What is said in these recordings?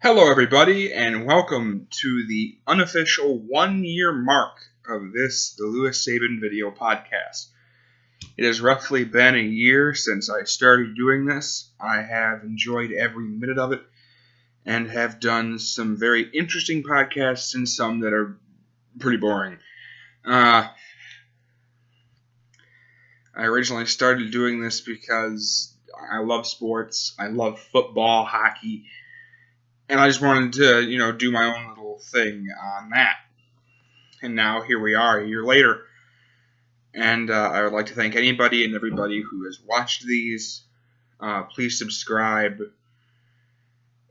Hello, everybody, and welcome to the unofficial 1-year mark of the Lewis Sabin video podcast. It has roughly been a year since I started doing this. I have enjoyed every minute of it and have done some very interesting podcasts and some that are pretty boring. I originally started doing this because I love sports. I love football, hockey. And I just wanted to, do my own little thing on that. And now here we are, a year later. And I would like to thank anybody and everybody who has watched these. Please subscribe.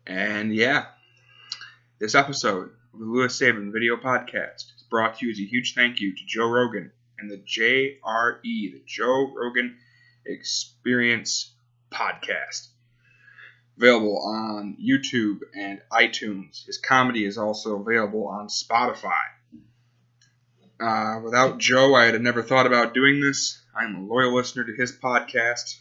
And yeah, this episode of the Lewis Sabin video podcast is brought to you as a huge thank you to Joe Rogan and the JRE, the Joe Rogan Experience Podcast. Available on YouTube and iTunes. His comedy is also available on Spotify. Without Joe, I had never thought about doing this. I'm a loyal listener to his podcast.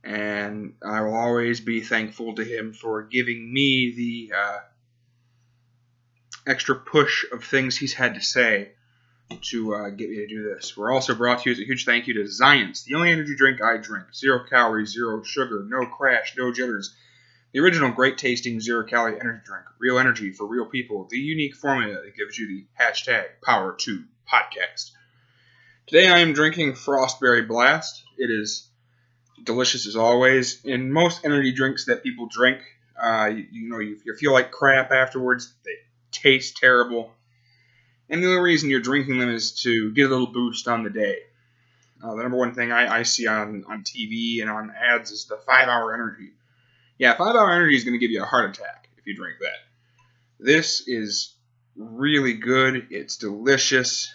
And I will always be thankful to him for giving me the extra push of things he's had to say to get me to do this. We're also brought to you as a huge thank you to Zions, the only energy drink I drink. 0 calories, 0 sugar, no crash, no jitters. The original great-tasting 0-calorie energy drink. Real energy for real people. The unique formula that gives you the hashtag Power2Podcast. Today I am drinking Frostberry Blast. It is delicious as always. In most energy drinks that people drink, you feel like crap afterwards. They taste terrible. And the only reason you're drinking them is to get a little boost on the day. The number one thing I see on TV and on ads is the 5-hour energy. Yeah, 5-hour energy is going to give you a heart attack if you drink that. This is really good. It's delicious.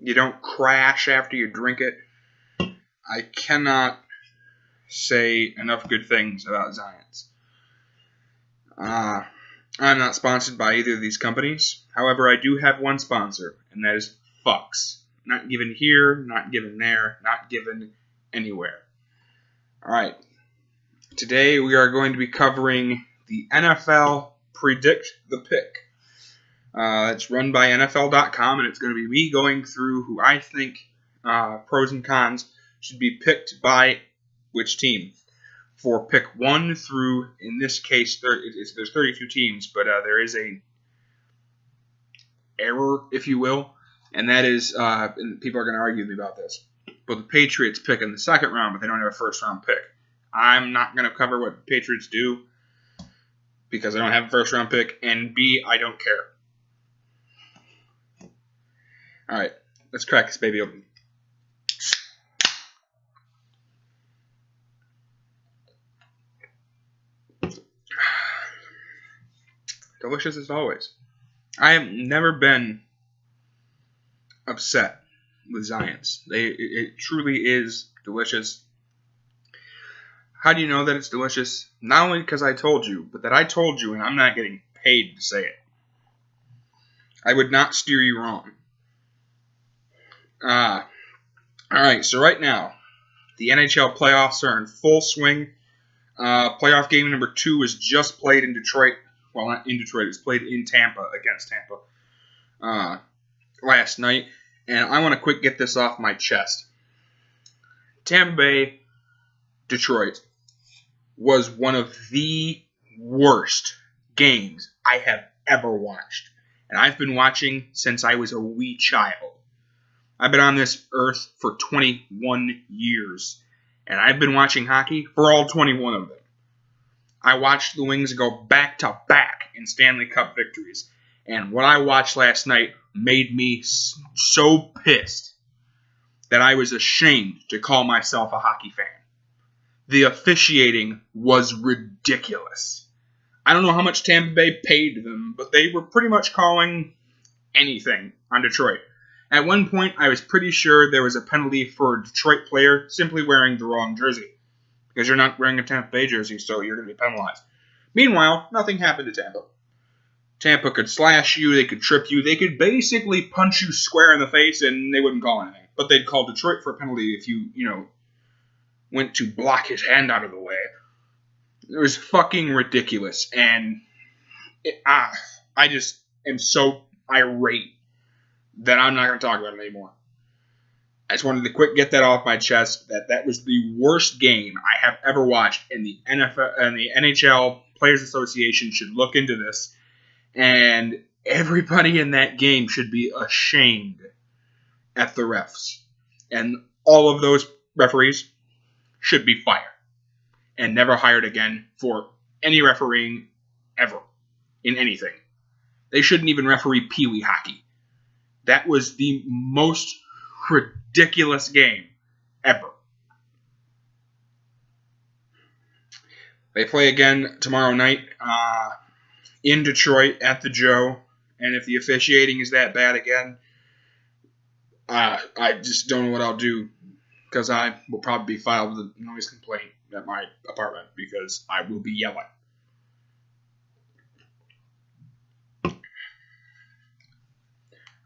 You don't crash after you drink it. I cannot say enough good things about Zions. I'm not sponsored by either of these companies. However, I do have one sponsor, and that is Fucks. Not given here, not given there, not given anywhere. Alright. Today we are going to be covering the NFL Predict the Pick. It's run by NFL.com, and it's going to be me going through who I think pros and cons should be picked by which team. For pick 1 through, in this case, there's 32 teams, but there is a error, if you will, and that is, and people are going to argue with me about this, but the Patriots pick in the second round, but they don't have a first-round pick. I'm not going to cover what the Patriots do because I don't have a first-round pick, and B, I don't care. All right, let's crack this baby open. Delicious as always. I have never been upset with Zions. It truly is delicious. How do you know that it's delicious? Not only because I told you, but that I told you and I'm not getting paid to say it. I would not steer you wrong. Alright, so right now, the NHL playoffs are in full swing. Playoff game number 2 was just played in Detroit. Well, not in Detroit. It was played in Tampa, against Tampa, last night. And I want to quick get this off my chest. Tampa Bay, Detroit, was one of the worst games I have ever watched. And I've been watching since I was a wee child. I've been on this earth for 21 years. And I've been watching hockey for all 21 of them. I watched the Wings go back-to-back in Stanley Cup victories. And what I watched last night made me so pissed that I was ashamed to call myself a hockey fan. The officiating was ridiculous. I don't know how much Tampa Bay paid them, but they were pretty much calling anything on Detroit. At one point, I was pretty sure there was a penalty for a Detroit player simply wearing the wrong jersey. Because you're not wearing a Tampa Bay jersey, so you're going to be penalized. Meanwhile, nothing happened to Tampa. Tampa could slash you, they could trip you, they could basically punch you square in the face and they wouldn't call anything. But they'd call Detroit for a penalty if you went to block his hand out of the way. It was fucking ridiculous, and I just am so irate that I'm not going to talk about it anymore. I just wanted to get that off my chest. That was the worst game I have ever watched, and the NFL and the NHL Players Association should look into this, and everybody in that game should be ashamed at the refs, and all of those referees should be fired and never hired again for any refereeing ever in anything. They shouldn't even referee Pee-wee hockey. That was the most ridiculous game ever. They play again tomorrow night in Detroit at the Joe, and if the officiating is that bad again, I just don't know what I'll do, because I will probably be filed with a noise complaint at my apartment because I will be yelling.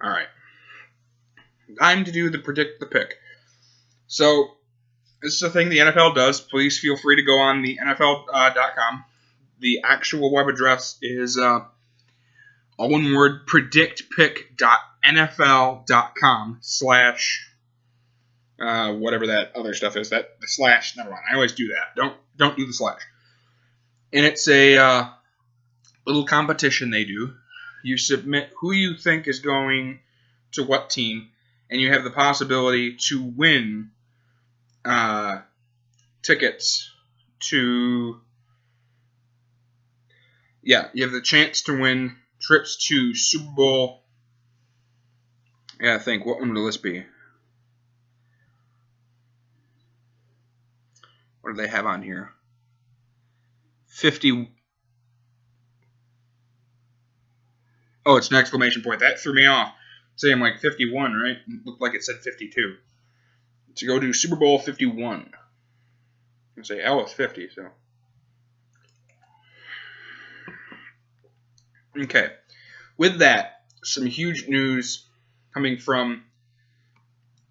All right. Time to do the predict the pick. So, this is a thing the NFL does. Please feel free to go on the NFL.com. The actual web address is all one word, predictpick.nfl.com/ whatever that other stuff is. That the slash, never mind. I always do that. Don't do the slash. And it's a little competition they do. You submit who you think is going to what team, and you have the possibility to win tickets to... Yeah, you have the chance to win trips to Super Bowl... Yeah, I think. What one would the list be? What do they have on here? 50... Oh, it's an exclamation point. That threw me off. Saying like 51, right? It looked like it said 52. To go to Super Bowl 51. I say L is 50, so. Okay. With that, some huge news coming from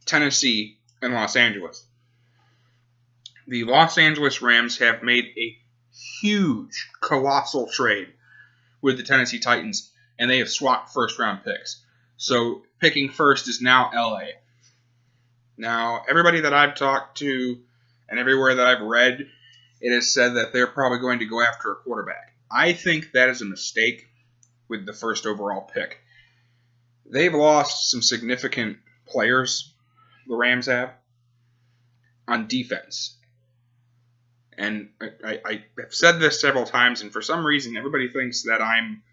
Tennessee and Los Angeles. The Los Angeles Rams have made a huge, colossal trade with the Tennessee Titans, and they have swapped first-round picks. So picking first is now LA. Now, everybody that I've talked to and everywhere that I've read, it has said that they're probably going to go after a quarterback. I think that is a mistake with the first overall pick. They've lost some significant players, the Rams have, on defense. And I have said this several times, and for some reason everybody thinks that I'm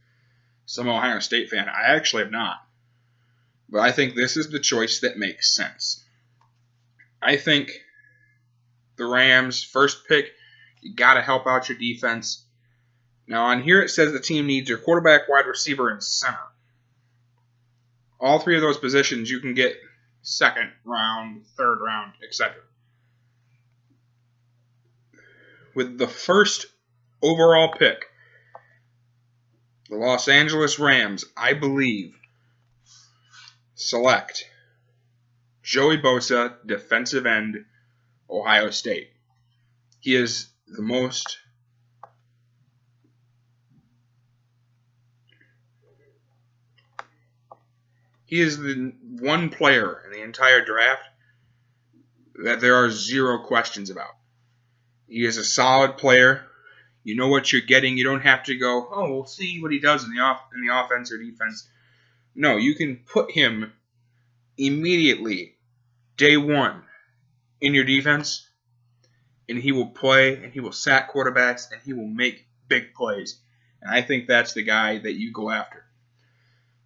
some Ohio State fan. I actually am not. But I think this is the choice that makes sense. I think the Rams, first pick, you got to help out your defense. Now, on here it says the team needs your quarterback, wide receiver, and center. All three of those positions you can get second round, third round, etc. With the first overall pick, the Los Angeles Rams, I believe, select Joey Bosa, defensive end, Ohio State. He is the most He is the one player in the entire draft that there are zero questions about. He is a solid player. You know what you're getting. You don't have to go, oh, we'll see what he does in the offense or defense. No, you can put him immediately, day one, in your defense, and he will play, and he will sack quarterbacks, and he will make big plays. And I think that's the guy that you go after.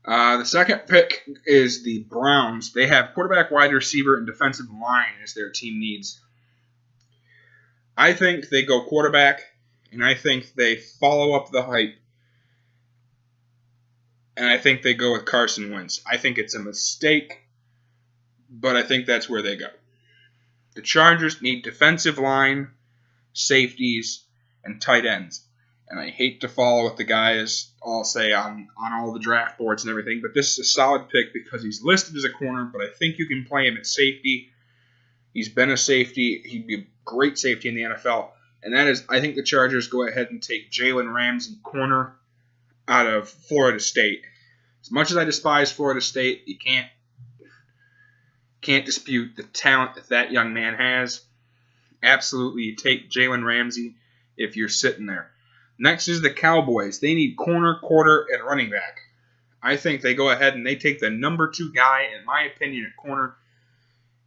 The second pick is the Browns. They have quarterback, wide receiver, and defensive line as their team needs. I think they go quarterback, and I think they follow up the hype, and I think they go with Carson Wentz. I think it's a mistake, but I think that's where they go. The Chargers need defensive line, safeties, and tight ends. And I hate to follow what the guys all say on all the draft boards and everything, but this is a solid pick because he's listed as a corner, but I think you can play him at safety. He's been a safety. He'd be a great safety in the NFL. And that is, I think the Chargers go ahead and take Jalen Ramsey, corner, out of Florida State. As much as I despise Florida State, you can't dispute the talent that young man has. Absolutely, you take Jalen Ramsey if you're sitting there. Next is the Cowboys. They need corner, quarter, and running back. I think they go ahead and they take the number 2 guy, in my opinion, at corner,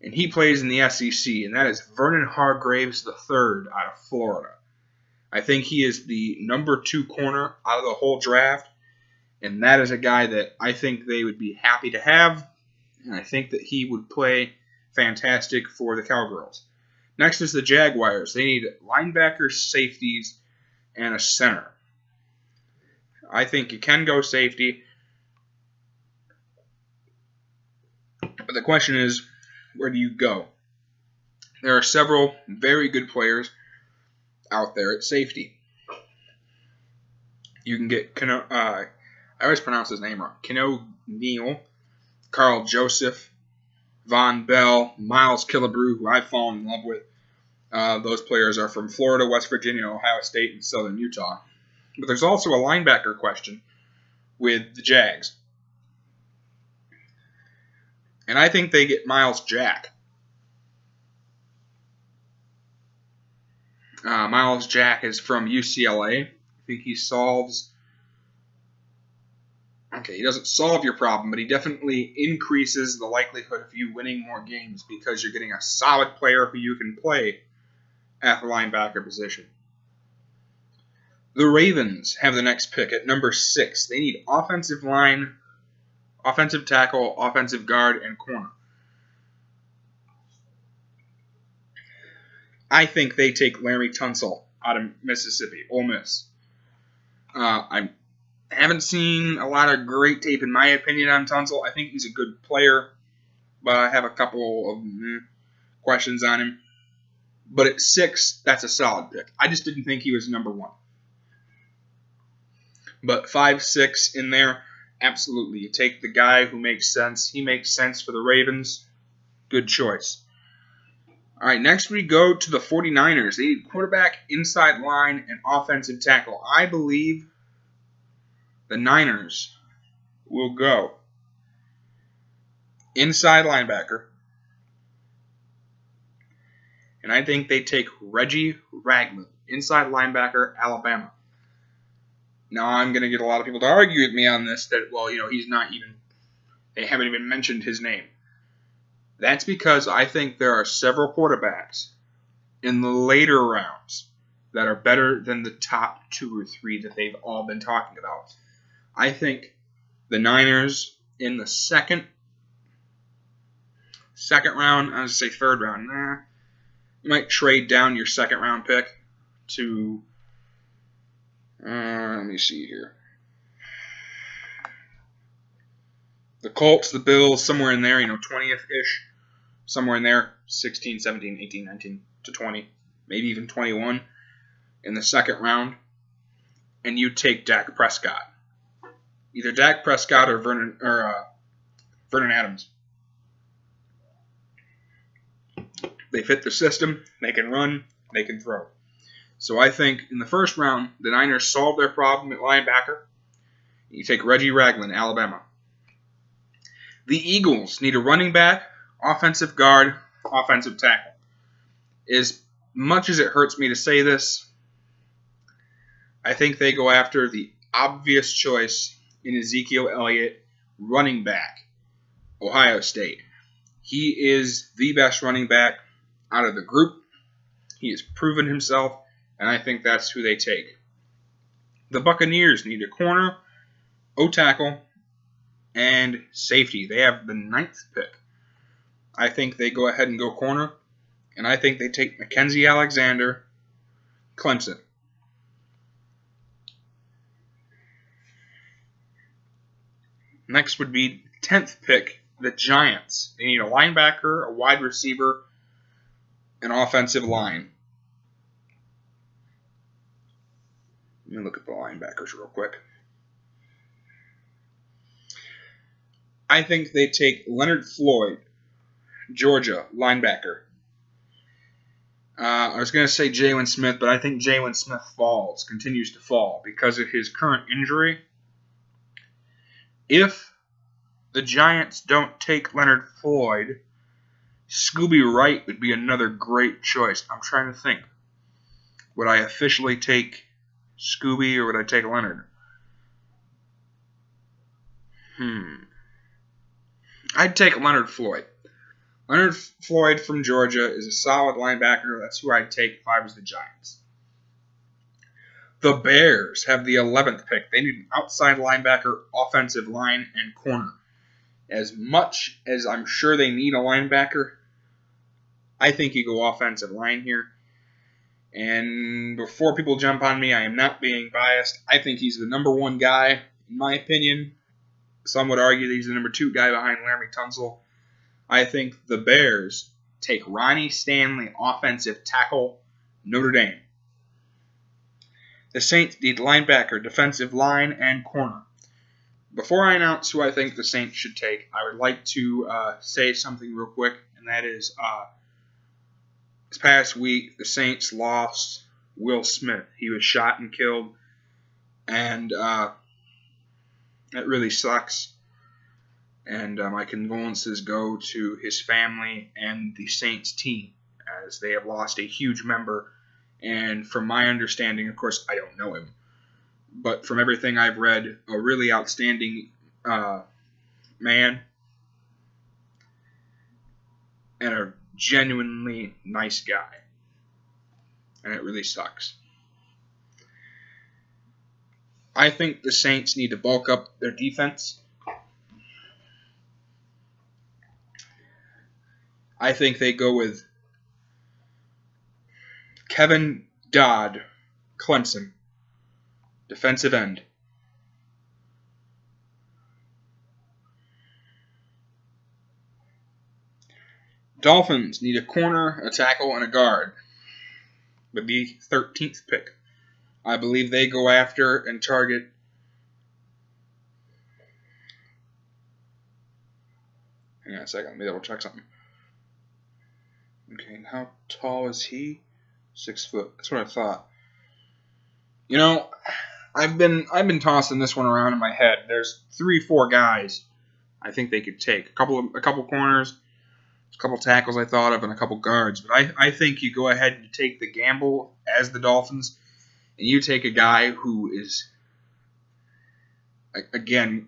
and he plays in the SEC, and that is Vernon Hargreaves III out of Florida. I think he is the number 2 corner out of the whole draft, and that is a guy that I think they would be happy to have, and I think that he would play fantastic for the Cowgirls. Next is the Jaguars. They need linebackers, safeties, and a center. I think you can go safety, but the question is, where do you go? There are several very good players out there at safety. You can get, I always pronounce his name wrong, Keno Neal, Carl Joseph, Von Bell, Miles Killebrew, who I've fallen in love with. Those players are from Florida, West Virginia, Ohio State, and Southern Utah. But there's also a linebacker question with the Jags. And I think they get Miles Jack. Miles Jack is from UCLA. I think he solves... Okay, he doesn't solve your problem, but he definitely increases the likelihood of you winning more games because you're getting a solid player who you can play at the linebacker position. The Ravens have the next pick at number 6. They need offensive line, offensive tackle, offensive guard, and corner. I think they take Larry Tunsil out of Mississippi, Ole Miss. I haven't seen a lot of great tape, in my opinion, on Tunsil. I think he's a good player, but I have a couple of questions on him. But at 6, that's a solid pick. I just didn't think he was number 1. But 5, 6 in there, absolutely. You take the guy who makes sense. He makes sense for the Ravens. Good choice. All right, next we go to the 49ers. They need quarterback, inside line, and offensive tackle. I believe the Niners will go inside linebacker, and I think they take Reggie Ragland, inside linebacker, Alabama. Now, I'm going to get a lot of people to argue with me on this, that, well, he's not even, they haven't even mentioned his name. That's because I think there are several quarterbacks in the later rounds that are better than the top 2 or 3 that they've all been talking about. I think the Niners in the second round, I would say third round, you might trade down your second round pick to, let me see here. The Colts, the Bills, somewhere in there, 20th-ish. Somewhere in there, 16, 17, 18, 19 to 20, maybe even 21 in the second round. And you take Dak Prescott. Either Dak Prescott or Vernon Adams. They fit the system. They can run. They can throw. So I think in the first round, the Niners solve their problem at linebacker. You take Reggie Ragland, Alabama. The Eagles need a running back, offensive guard, offensive tackle. As much as it hurts me to say this, I think they go after the obvious choice in Ezekiel Elliott, running back, Ohio State. He is the best running back out of the group. He has proven himself, and I think that's who they take. The Buccaneers need a corner, O-tackle, and safety. They have the 9th pick. I think they go ahead and go corner, and I think they take Mackenzie Alexander, Clemson. Next would be 10th pick, the Giants. They need a linebacker, a wide receiver, an offensive line. Let me look at the linebackers real quick. I think they take Leonard Floyd, Georgia, linebacker. I was going to say Jalen Smith, but I think Jalen Smith continues to fall because of his current injury. If the Giants don't take Leonard Floyd, Scooby Wright would be another great choice. I'm trying to think. Would I officially take Scooby or would I take Leonard? I'd take Leonard Floyd. Leonard Floyd from Georgia is a solid linebacker. That's who I'd take if I was the Giants. The Bears have the 11th pick. They need an outside linebacker, offensive line, and corner. As much as I'm sure they need a linebacker, I think you go offensive line here. And before people jump on me, I am not being biased. I think he's the number one guy, in my opinion. Some would argue that he's the number 2 guy behind Laramie Tunsil. I think the Bears take Ronnie Stanley, offensive tackle, Notre Dame. The Saints need linebacker, defensive line, and corner. Before I announce who I think the Saints should take, I would like to say something real quick, and that is this past week the Saints lost Will Smith. He was shot and killed, and that really sucks. And my condolences go to his family and the Saints team, as they have lost a huge member. And from my understanding, of course, I don't know him, but from everything I've read, a really outstanding man and a genuinely nice guy. And it really sucks. I think the Saints need to bulk up their defense. I think they go with Kevin Dodd, Clemson, defensive end. Dolphins need a corner, a tackle, and a guard with the 13th pick. I believe they go after and target hang on a second, let me double check something. Okay, and how tall is he? 6 foot. That's what I thought. You know, I've been tossing this one around in my head. There's 3-4 guys I think they could take. A couple corners, a couple tackles I thought of, and a couple guards. But I think you go ahead and take the gamble as the Dolphins, and you take a guy who is, again,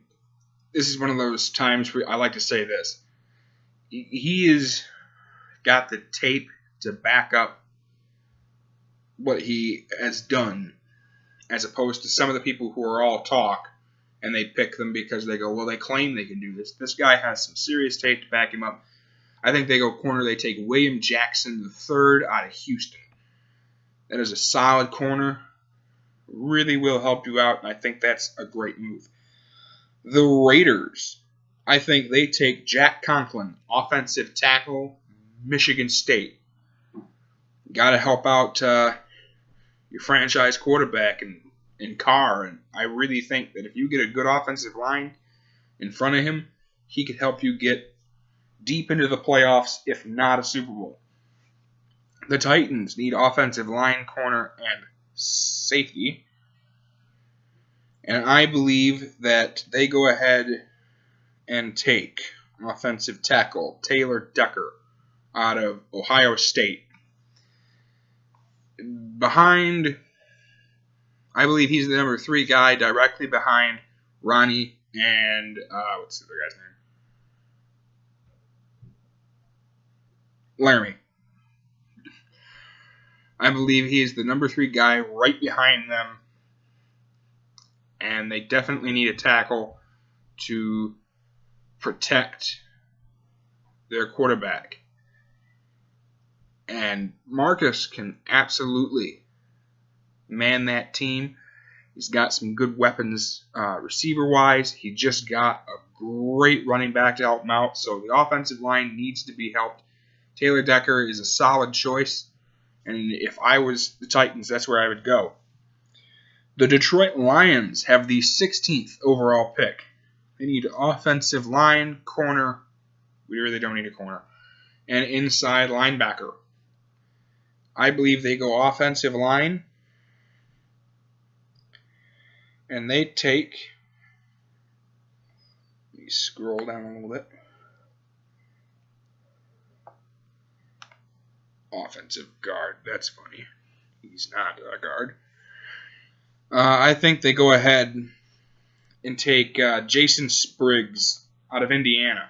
this is one of those times where I like to say this. He is got the tape to back up what he has done, as opposed to some of the people who are all talk and they pick them because they go, well, they claim they can do this. This guy has some serious tape to back him up. I think they go corner. They take William Jackson III out of Houston. That is a solid corner. Really will help you out, and I think that's a great move. The Raiders, I think they take Jack Conklin, offensive tackle, Michigan State. Got to help out your franchise quarterback and Carr, and I really think that if you get a good offensive line in front of him, he could help you get deep into the playoffs, if not a Super Bowl. The Titans need offensive line, corner, and safety. And I believe that they go ahead and take offensive tackle Taylor Decker out of Ohio State. Behind, I believe he's the number 3 guy, directly behind Ronnie and, what's the other guy's name? Laramie. I believe he is the number 3 guy right behind them. And they definitely need a tackle to protect their quarterback. And Marcus can absolutely man that team. He's got some good weapons receiver-wise. He just got a great running back to help him out. So the offensive line needs to be helped. Taylor Decker is a solid choice. And if I was the Titans, that's where I would go. The Detroit Lions have the 16th overall pick. They need offensive line, corner. We really don't need a corner. And inside linebacker. I believe they go offensive line. And they take... Let me scroll down a little bit. Offensive guard. That's funny. He's not a guard. I think they go ahead and take Jason Spriggs out of Indiana.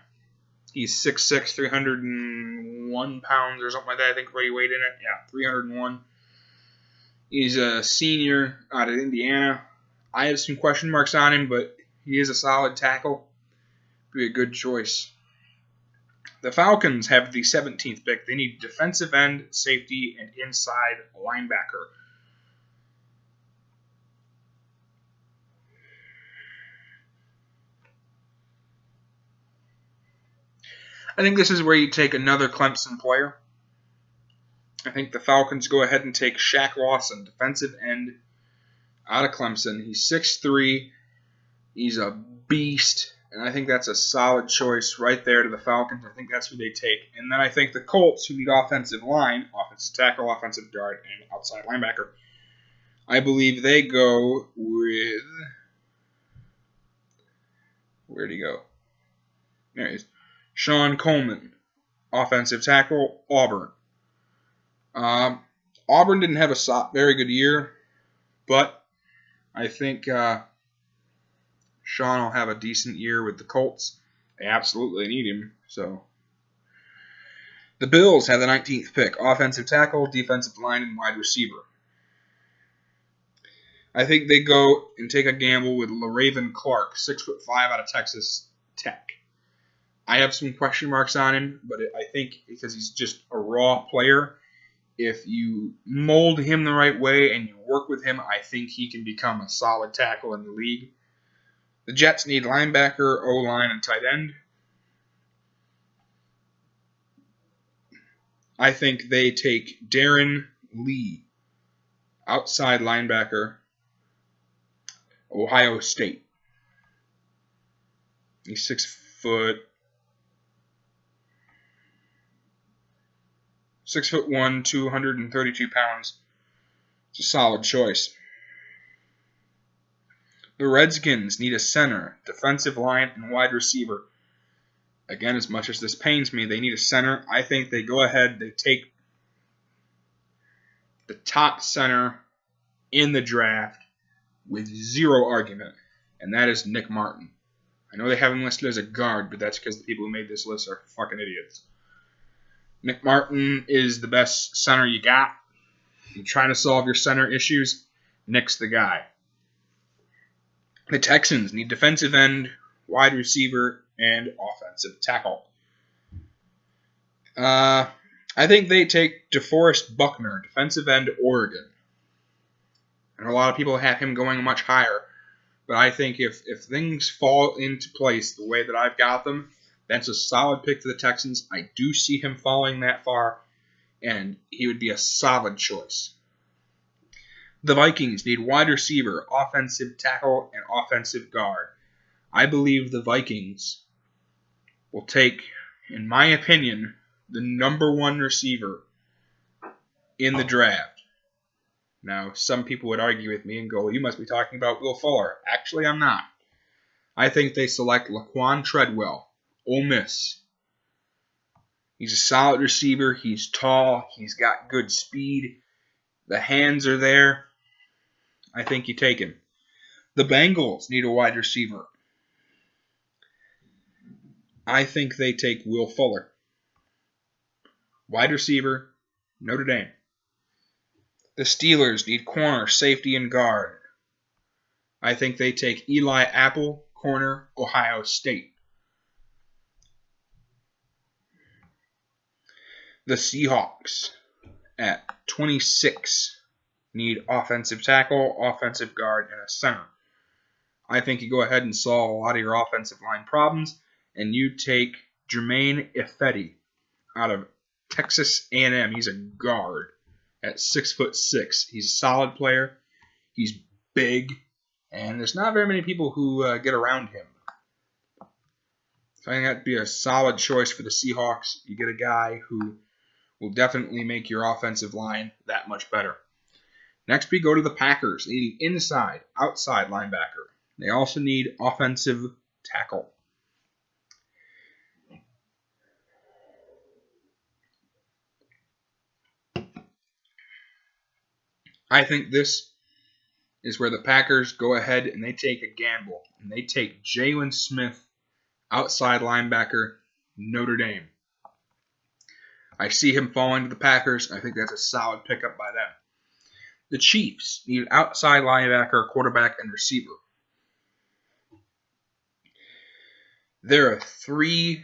He's 6'6", 301 pounds or something like that. I think where he weighed in it. Yeah, 301. He's a senior out of Indiana. I have some question marks on him, but he is a solid tackle. Be a good choice. The Falcons have the 17th pick. They need defensive end, safety, and inside linebacker. I think this is where you take another Clemson player. I think the Falcons go ahead and take Shaq Lawson, defensive end out of Clemson. He's 6'3". He's a beast. And I think that's a solid choice right there to the Falcons. I think that's who they take. And then I think the Colts, who need offensive line, offensive tackle, offensive guard, and outside linebacker, I believe they go with... Where'd he go? There he is. Sean Coleman, offensive tackle, Auburn. Auburn didn't have a very good year, but I think Sean will have a decent year with the Colts. They absolutely need him. So the Bills have the 19th pick, offensive tackle, defensive line, and wide receiver. I think they go and take a gamble with LaRaven Clark, 6'5" out of Texas Tech. I have some question marks on him, but I think because he's just a raw player, if you mold him the right way and you work with him, I think he can become a solid tackle in the league. The Jets need linebacker, O-line, and tight end. I think they take Darren Lee, outside linebacker, Ohio State. He's 6'1", 232 pounds. It's a solid choice. The Redskins need a center, defensive line, and wide receiver. Again, as much as this pains me, they need a center. I think they go ahead, they take the top center in the draft with zero argument, and that is Nick Martin. I know they have him listed as a guard, but that's because the people who made this list are fucking idiots. Nick Martin is the best center you got. You're trying to solve your center issues, Nick's the guy. The Texans need defensive end, wide receiver, and offensive tackle. I think they take DeForest Buckner, defensive end, Oregon. And a lot of people have him going much higher. But I think if things fall into place the way that I've got them, that's a solid pick for the Texans. I do see him falling that far, and he would be a solid choice. The Vikings need wide receiver, offensive tackle, and offensive guard. I believe the Vikings will take, in my opinion, the number one receiver in the draft. Now, some people would argue with me and go, you must be talking about Will Fuller. Actually, I'm not. I think they select Laquan Treadwell, Ole Miss. He's a solid receiver. He's tall. He's got good speed. The hands are there. I think you take him. The Bengals need a wide receiver. I think they take Will Fuller. Wide receiver, Notre Dame. The Steelers need corner, safety, and guard. I think they take Eli Apple, corner, Ohio State. The Seahawks at 26 need offensive tackle, offensive guard, and a center. I think you go ahead and solve a lot of your offensive line problems, and you take Jermaine Ifedi out of Texas A&M. He's a guard at 6'6". He's a solid player. He's big, and there's not very many people who get around him. So I think that'd be a solid choice for the Seahawks. You get a guy who will definitely make your offensive line that much better. Next, we go to the Packers. They need inside, outside linebacker. They also need offensive tackle. I think this is where the Packers go ahead and they take a gamble. And they take Jalen Smith, outside linebacker, Notre Dame. I see him falling to the Packers. I think that's a solid pickup by them. The Chiefs need outside linebacker, quarterback, and receiver. They're a 3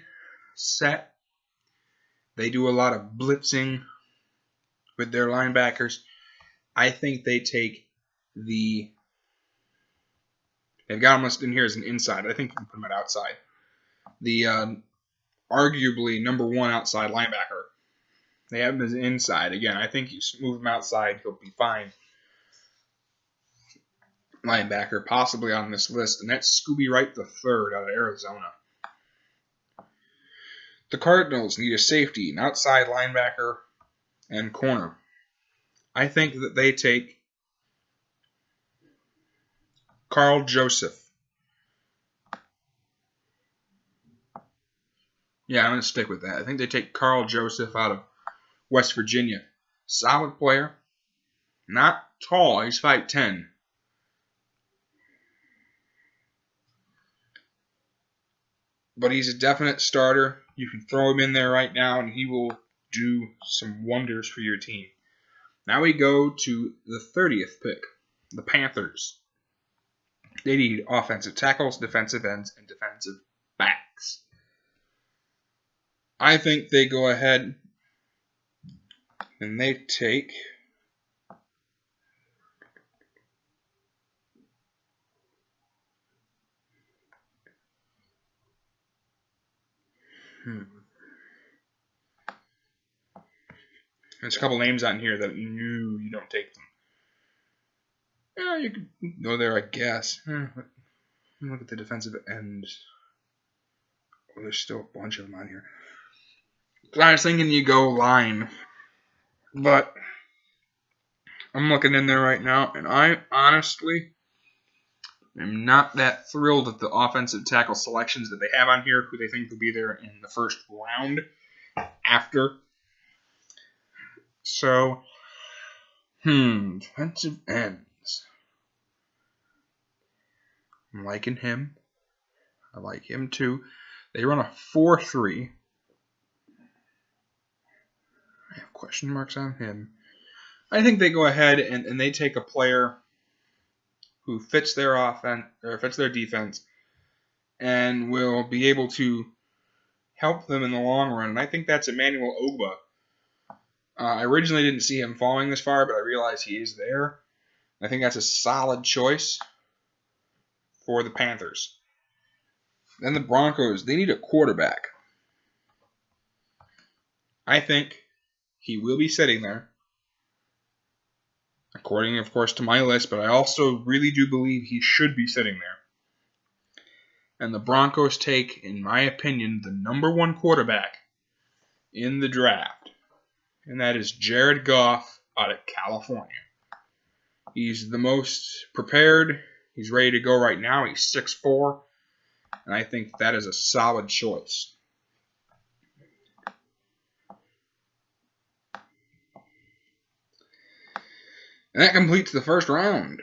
set. They do a lot of blitzing with their linebackers. I think they take they've got him listed in here as an inside. I think you can put him at outside. The arguably number 1 outside linebacker. They have him as inside. Again, I think you move him outside, he'll be fine. Linebacker possibly on this list, and that's Scooby Wright III out of Arizona. The Cardinals need a safety, an outside linebacker, and corner. I think that they take Carl Joseph. Yeah, I'm going to stick with that. I think they take Carl Joseph out of West Virginia. Solid player. Not tall. He's 5'10". But he's a definite starter. You can throw him in there right now, and he will do some wonders for your team. Now we go to the 30th pick, the Panthers. They need offensive tackles, defensive ends, and defensive backs. I think they go ahead and they take there's a couple names on here that you don't take them. Yeah, you could go there, I guess. Look at the defensive end. Oh, there's still a bunch of them on here. I was thinking you go line, but I'm looking in there right now, and I honestly am not that thrilled at the offensive tackle selections that they have on here, who they think will be there in the first round after. So, defensive ends. I'm liking him. I like him too. They run a 4-3. I have question marks on him. I think they go ahead and they take a player who fits their offense or fits their defense and will be able to help them in the long run. And I think that's Emmanuel Ogba. I originally didn't see him falling this far, but I realize he is there. I think that's a solid choice for the Panthers. Then the Broncos, they need a quarterback. I think he will be sitting there, according, of course, to my list, but I also really do believe he should be sitting there. And the Broncos take, in my opinion, the number 1 quarterback in the draft, and that is Jared Goff out of California. He's the most prepared. He's ready to go right now. He's 6'4", and I think that is a solid choice. And that completes the first round.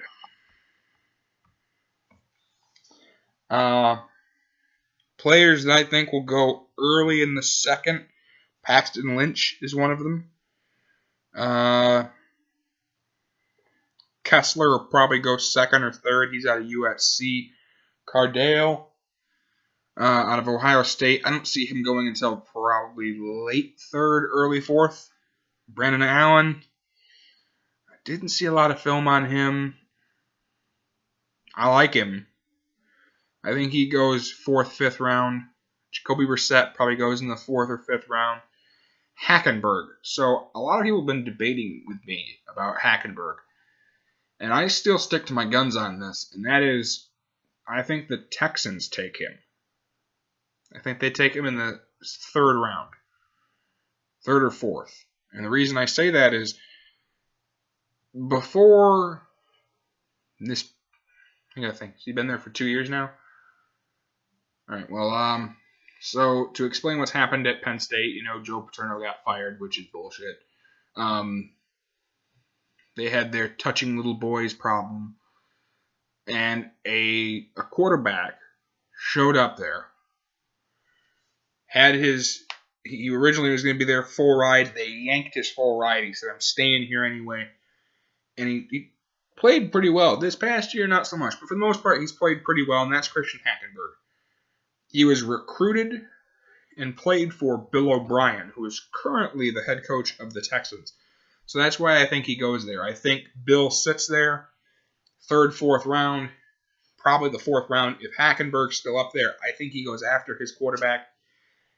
Players that I think will go early in the second. Paxton Lynch is one of them. Kessler will probably go second or third. He's out of USC. Cardale out of Ohio State. I don't see him going until probably late third, early fourth. Brandon Allen. I didn't see a lot of film on him. I like him. I think he goes 4th, 5th round. Jacoby Brissett probably goes in the 4th or 5th round. Hackenberg. So a lot of people have been debating with me about Hackenberg. And I still stick to my guns on this. And that is, I think the Texans take him. I think they take him in the 3rd round. 3rd or 4th. And the reason I say that is before this, I gotta think. He's been there for 2 years now. All right. Well, so to explain what's happened at Penn State, Joe Paterno got fired, which is bullshit. They had their touching little boys problem, and a quarterback showed up there. He originally was going to be there full ride. They yanked his full ride. He said, "I'm staying here anyway." And he played pretty well. This past year, not so much. But for the most part, he's played pretty well, and that's Christian Hackenberg. He was recruited and played for Bill O'Brien, who is currently the head coach of the Texans. So that's why I think he goes there. I think Bill sits there, 3rd, 4th round, probably the 4th round. If Hackenberg's still up there, I think he goes after his quarterback.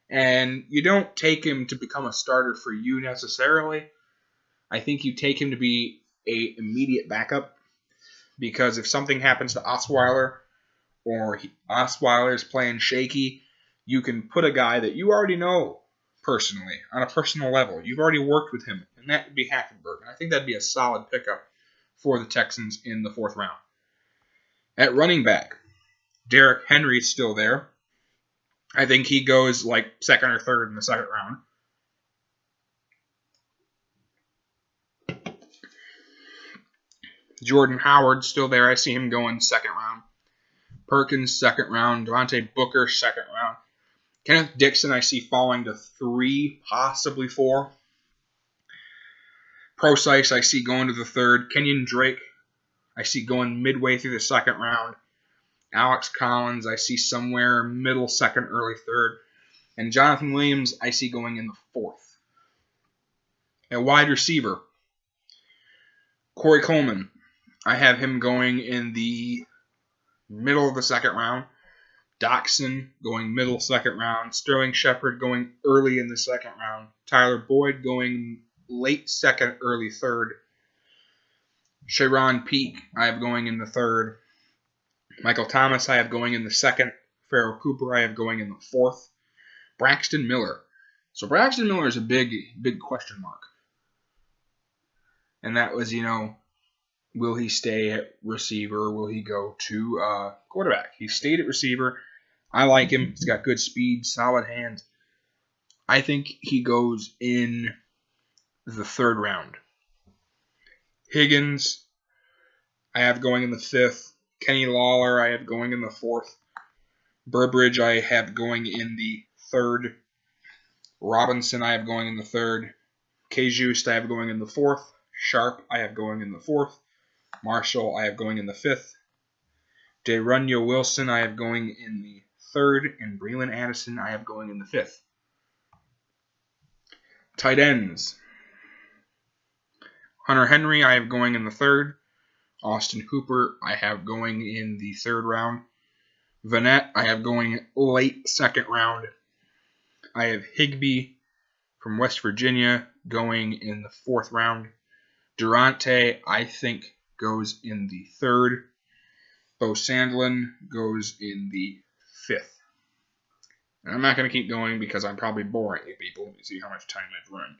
And you don't take him to become a starter for you necessarily. I think you take him to be an immediate backup, because if something happens to Osweiler or Osweiler is playing shaky, you can put a guy that you already know personally, on a personal level. You've already worked with him, and that would be Hackenberg. And I think that'd be a solid pickup for the Texans in the 4th round. At running back, Derrick Henry's still there. I think he goes like 2nd or 3rd in the 2nd round. Jordan Howard's still there. I see him going 2nd round. Perkins, 2nd round. Devontae Booker, 2nd round. Kenneth Dixon, I see falling to 3, possibly 4. Procise, I see going to the 3rd. Kenyon Drake, I see going midway through the 2nd round. Alex Collins, I see somewhere middle 2nd, early 3rd. And Jonathan Williams, I see going in the 4th. At wide receiver, Corey Coleman, I have him going in the middle of the 2nd round. Doxson going middle 2nd round. Sterling Shepard going early in the 2nd round. Tyler Boyd going late 2nd, early 3rd. Sharon Peake, I have going in the 3rd. Michael Thomas, I have going in the 2nd. Farrell Cooper, I have going in the 4th. Braxton Miller. So Braxton Miller is a big question mark. And that was, will he stay at receiver? Will he go to quarterback? He stayed at receiver. I like him. He's got good speed, solid hands. I think he goes in the 3rd round. Higgins, I have going in the 5th. Kenny Lawler, I have going in the 4th. Burbridge, I have going in the 3rd. Robinson, I have going in the 3rd. K-Juiced, I have going in the 4th. Sharp, I have going in the 4th. Marshall, I have going in the 5th. DeRunyo Wilson, I have going in the 3rd. And Breland Addison, I have going in the 5th. Tight ends. Hunter Henry, I have going in the 3rd. Austin Hooper, I have going in the 3rd round. Vanette, I have going late 2nd round. I have Higbee from West Virginia going in the 4th round. Durante, I think, goes in the 3rd. Bo Sandlin goes in the 5th. And I'm not going to keep going because I'm probably boring you people. You see how much time I've run.